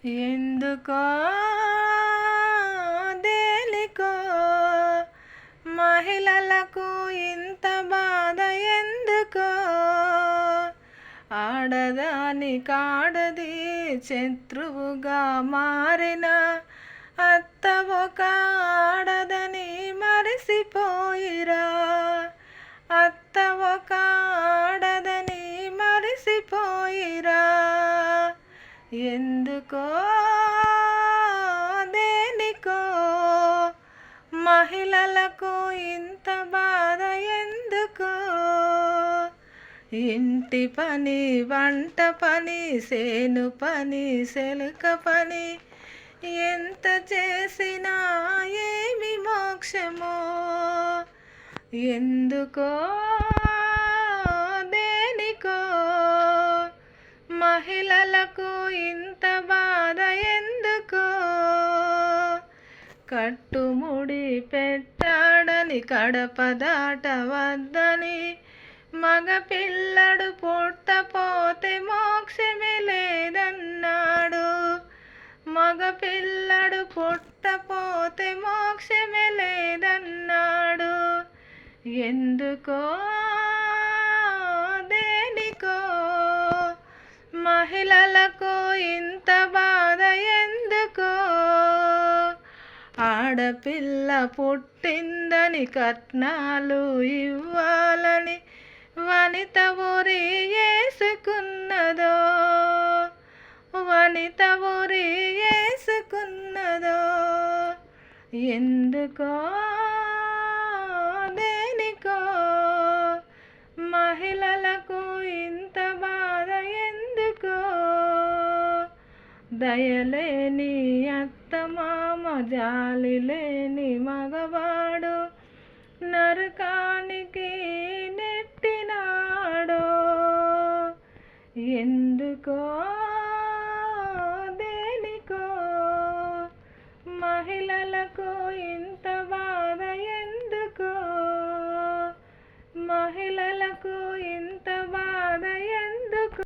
ఎందుకో దేనికో మహిళలకు ఇంత బాధ ఎందుకో? ఆడదాని కాడది శత్రువుగా మారిన అత్త ఒక ఆడదని మరిసిపోయిరా. అత్త ఒక ఆడదని మరిసిపోయిరా. ఎందుకో దేనికో మహిళలకు ఇంత బాధ ఎందుకో? ఇంటి పని, వంట పని, సేను పని, సెలక పని ఎంత చేసినా ఏమి మోక్షమో? ఎందుకో దేనికో మహిళలకు ఇంత బాధ ఎందుకో? కట్టుముడి పెట్టాడని కడప దాటవద్దని, మగ పిల్లడు పుట్టపోతే మోక్షమే లేదన్నాడు. మగ పిల్లడు పుట్టపోతే మోక్షమే లేదన్నాడు. ఎందుకో దేనికో మహిళలకు ఇంత బాధ ఎందుకో? ఆడపిల్ల పుట్టిందని కట్నాలు ఇవ్వాలని వనిత ఉరి వేసుకున్నదో? వనిత ఉరి వేసుకున్నదో? ఎందుకో దేనికో మహిళలకు ఇంత బాధ ఎందుకో? దయలేని అత్తమామ, జాలి లేని మగవాడు నరకానికి నెట్టినాడో? ఎందుకో దేనికో మహిళలకు